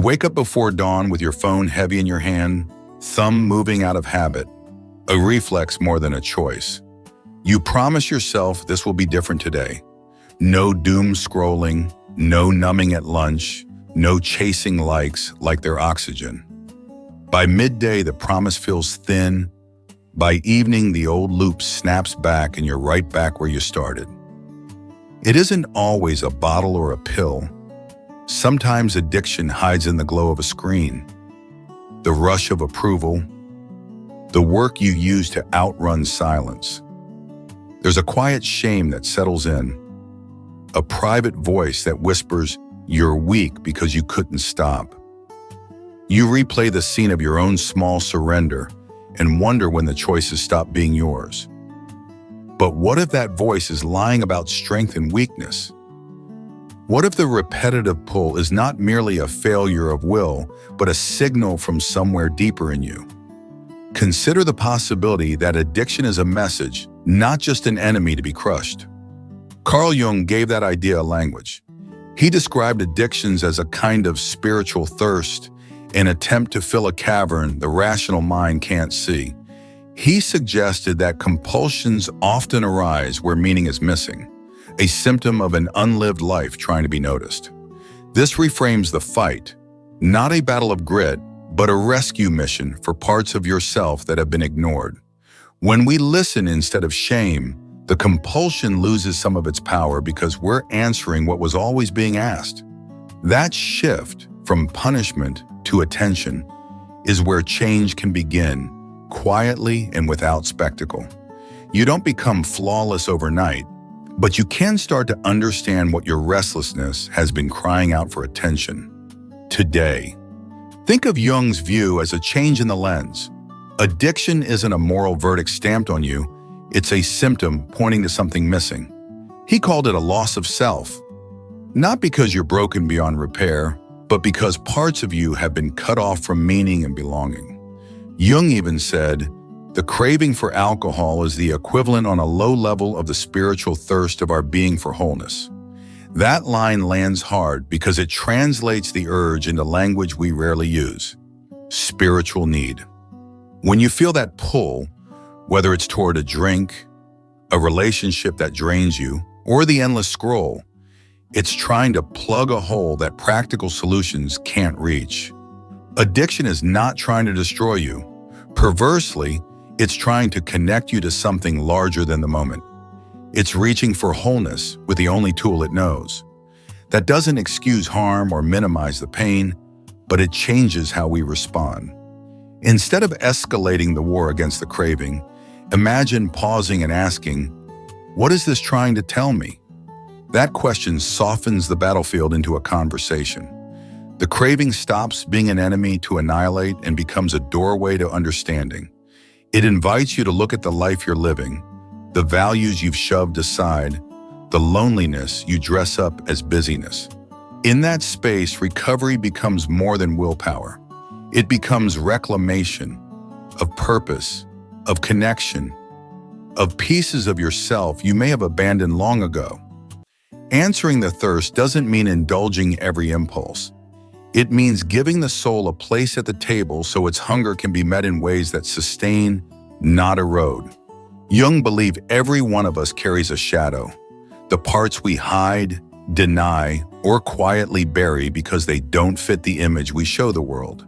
You wake up before dawn with your phone heavy in your hand, thumb moving out of habit, a reflex more than a choice. You promise yourself this will be different today. No doom scrolling, no numbing at lunch, no chasing likes like they're oxygen. By midday, the promise feels thin. By evening, the old loop snaps back and you're right back where you started. It isn't always a bottle or a pill. Sometimes addiction hides in the glow of a screen, the rush of approval, the work you use to outrun silence. There's a quiet shame that settles in, a private voice that whispers, "You're weak because you couldn't stop." You replay the scene of your own small surrender and wonder when the choices stop being yours. But what if that voice is lying about strength and weakness? What if the repetitive pull is not merely a failure of will, but a signal from somewhere deeper in you? Consider the possibility that addiction is a message, not just an enemy to be crushed. Carl Jung gave that idea a language. He described addictions as a kind of spiritual thirst, an attempt to fill a cavern the rational mind can't see. He suggested that compulsions often arise where meaning is missing, a symptom of an unlived life trying to be noticed. This reframes the fight, not a battle of grit, but a rescue mission for parts of yourself that have been ignored. When we listen instead of shame, the compulsion loses some of its power because we're answering what was always being asked. That shift from punishment to attention is where change can begin, quietly and without spectacle. You don't become flawless overnight, but you can start to understand what your restlessness has been crying out for attention. Today, think of Jung's view as a change in the lens. Addiction isn't a moral verdict stamped on you, it's a symptom pointing to something missing. He called it a loss of self, not because you're broken beyond repair, but because parts of you have been cut off from meaning and belonging. Jung even said, the craving for alcohol is the equivalent on a low level of the spiritual thirst of our being for wholeness. That line lands hard because it translates the urge into language we rarely use: spiritual need. When you feel that pull, whether it's toward a drink, a relationship that drains you, or the endless scroll, it's trying to plug a hole that practical solutions can't reach. Addiction is not trying to destroy you. Perversely, it's trying to connect you to something larger than the moment. It's reaching for wholeness with the only tool it knows. That doesn't excuse harm or minimize the pain, but it changes how we respond. Instead of escalating the war against the craving, imagine pausing and asking, what is this trying to tell me? That question softens the battlefield into a conversation. The craving stops being an enemy to annihilate and becomes a doorway to understanding. It invites you to look at the life you're living, the values you've shoved aside, the loneliness you dress up as busyness. In that space, recovery becomes more than willpower. It becomes reclamation of purpose, of connection, of pieces of yourself you may have abandoned long ago. Answering the thirst doesn't mean indulging every impulse. It means giving the soul a place at the table so its hunger can be met in ways that sustain, not erode. Jung believed every one of us carries a shadow, the parts we hide, deny, or quietly bury because they don't fit the image we show the world.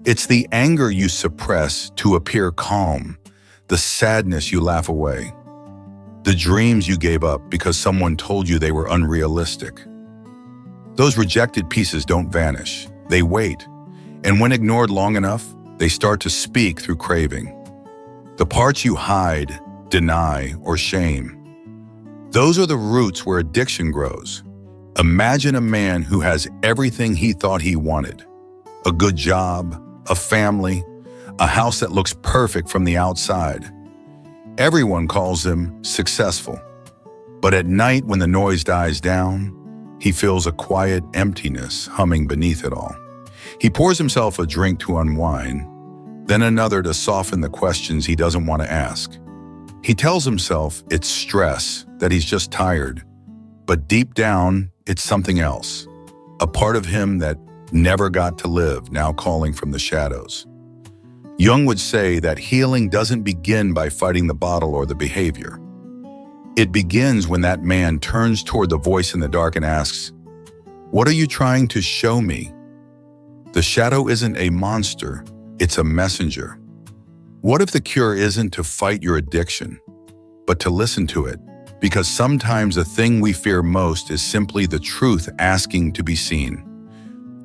It's the anger you suppress to appear calm, the sadness you laugh away, the dreams you gave up because someone told you they were unrealistic. Those rejected pieces don't vanish, they wait, and when ignored long enough, they start to speak through craving. The parts you hide, deny, or shame, those are the roots where addiction grows. Imagine a man who has everything he thought he wanted: a good job, a family, a house that looks perfect from the outside. Everyone calls him successful. But at night, when the noise dies down, he feels a quiet emptiness humming beneath it all. He pours himself a drink to unwind, then another to soften the questions he doesn't want to ask. He tells himself it's stress, that he's just tired. But deep down, it's something else, a part of him that never got to live, now calling from the shadows. Jung would say that healing doesn't begin by fighting the bottle or the behavior. It begins when that man turns toward the voice in the dark and asks, "What are you trying to show me?" The shadow isn't a monster, it's a messenger. What if the cure isn't to fight your addiction, but to listen to it? Because sometimes the thing we fear most is simply the truth asking to be seen.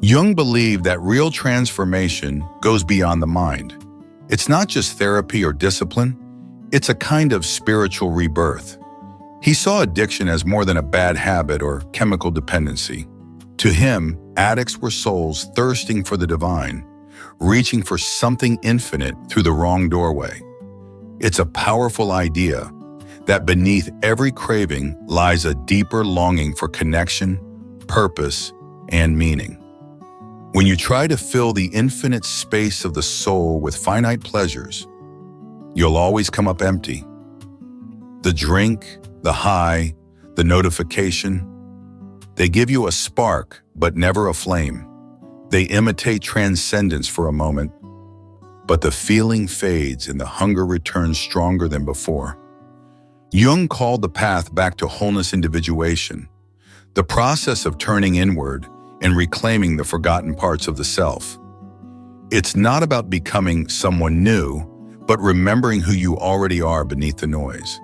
Jung believed that real transformation goes beyond the mind. It's not just therapy or discipline, it's a kind of spiritual rebirth. He saw addiction as more than a bad habit or chemical dependency. To him, addicts were souls thirsting for the divine, reaching for something infinite through the wrong doorway. It's a powerful idea that beneath every craving lies a deeper longing for connection, purpose, and meaning. When you try to fill the infinite space of the soul with finite pleasures, you'll always come up empty. The drink, the high, the notification, they give you a spark, but never a flame. They imitate transcendence for a moment, but the feeling fades and the hunger returns stronger than before. Jung called the path back to wholeness individuation, the process of turning inward and reclaiming the forgotten parts of the self. It's not about becoming someone new, but remembering who you already are beneath the noise.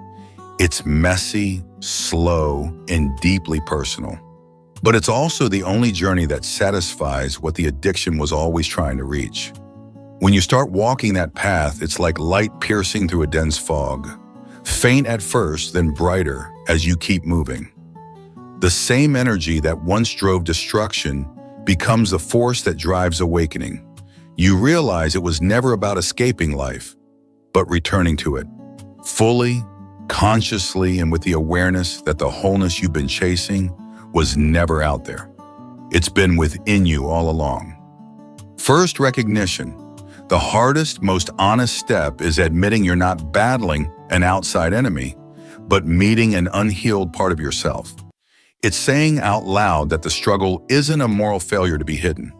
It's messy, slow, and deeply personal. But it's also the only journey that satisfies what the addiction was always trying to reach. When you start walking that path, it's like light piercing through a dense fog. Faint at first, then brighter as you keep moving. The same energy that once drove destruction becomes the force that drives awakening. You realize it was never about escaping life, but returning to it, fully, consciously, and with the awareness that the wholeness you've been chasing was never out there. It's been within you all along. First, recognition. The hardest, most honest step is admitting you're not battling an outside enemy, but meeting an unhealed part of yourself. It's saying out loud that the struggle isn't a moral failure to be hidden.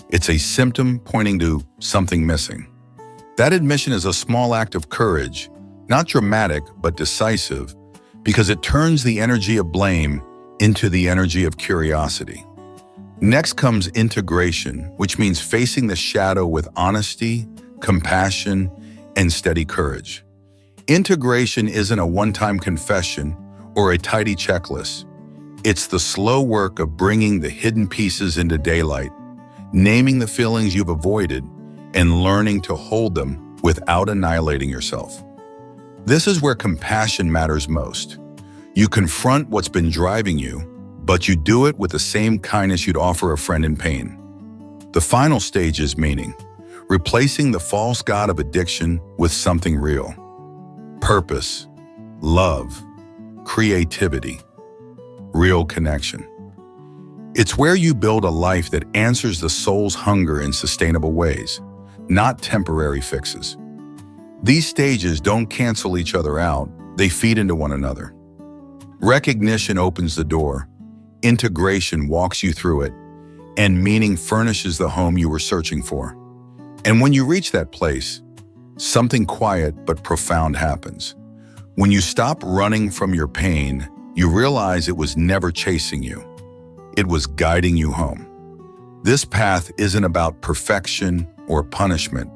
It's a symptom pointing to something missing. That admission is a small act of courage, not dramatic, but decisive, because it turns the energy of blame into the energy of curiosity. Next comes integration, which means facing the shadow with honesty, compassion, and steady courage. Integration isn't a one-time confession or a tidy checklist. It's the slow work of bringing the hidden pieces into daylight, naming the feelings you've avoided, and learning to hold them without annihilating yourself. This is where compassion matters most. You confront what's been driving you, but you do it with the same kindness you'd offer a friend in pain. The final stage is meaning, replacing the false god of addiction with something real. Purpose, love, creativity, real connection. It's where you build a life that answers the soul's hunger in sustainable ways, not temporary fixes. These stages don't cancel each other out, they feed into one another. Recognition opens the door, integration walks you through it, and meaning furnishes the home you were searching for. And when you reach that place, something quiet but profound happens. When you stop running from your pain, you realize it was never chasing you. It was guiding you home. This path isn't about perfection or punishment.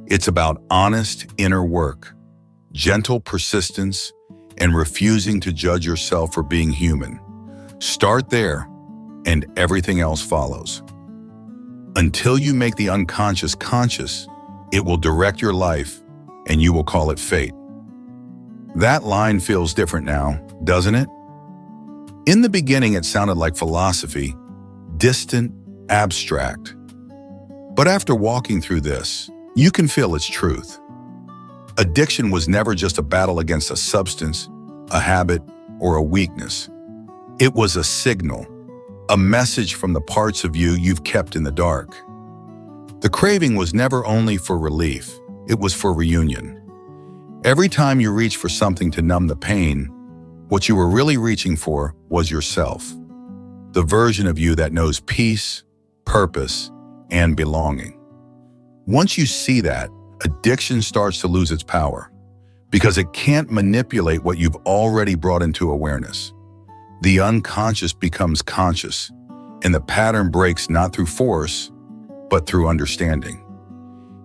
It's about honest inner work, gentle persistence, and refusing to judge yourself for being human. Start there, and everything else follows. Until you make the unconscious conscious, it will direct your life, and you will call it fate. That line feels different now, doesn't it? In the beginning, it sounded like philosophy, distant, abstract. But after walking through this, you can feel its truth. Addiction was never just a battle against a substance, a habit, or a weakness. It was a signal, a message from the parts of you you've kept in the dark. The craving was never only for relief, it was for reunion. Every time you reached for something to numb the pain, what you were really reaching for was yourself. The version of you that knows peace, purpose, and belonging. Once you see that, addiction starts to lose its power because it can't manipulate what you've already brought into awareness. The unconscious becomes conscious, and the pattern breaks not through force, but through understanding.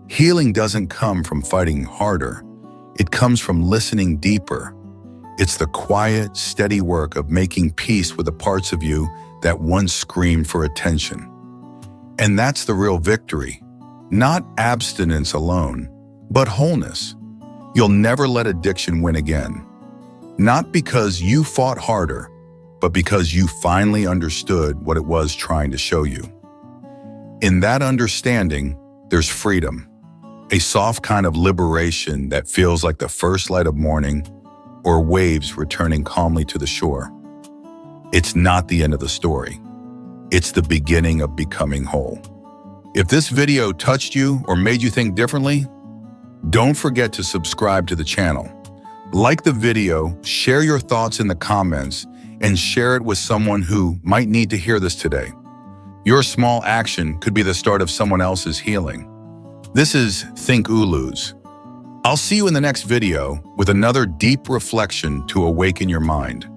Healing doesn't come from fighting harder. It comes from listening deeper. It's the quiet, steady work of making peace with the parts of you that once screamed for attention. And that's the real victory. Not abstinence alone, but wholeness. You'll never let addiction win again. Not because you fought harder, but because you finally understood what it was trying to show you. In that understanding, there's freedom. A soft kind of liberation that feels like the first light of morning or waves returning calmly to the shore. It's not the end of the story. It's the beginning of becoming whole. If this video touched you or made you think differently, don't forget to subscribe to the channel. Like the video, share your thoughts in the comments, and share it with someone who might need to hear this today. Your small action could be the start of someone else's healing. This is Thinkulus. I'll see you in the next video with another deep reflection to awaken your mind.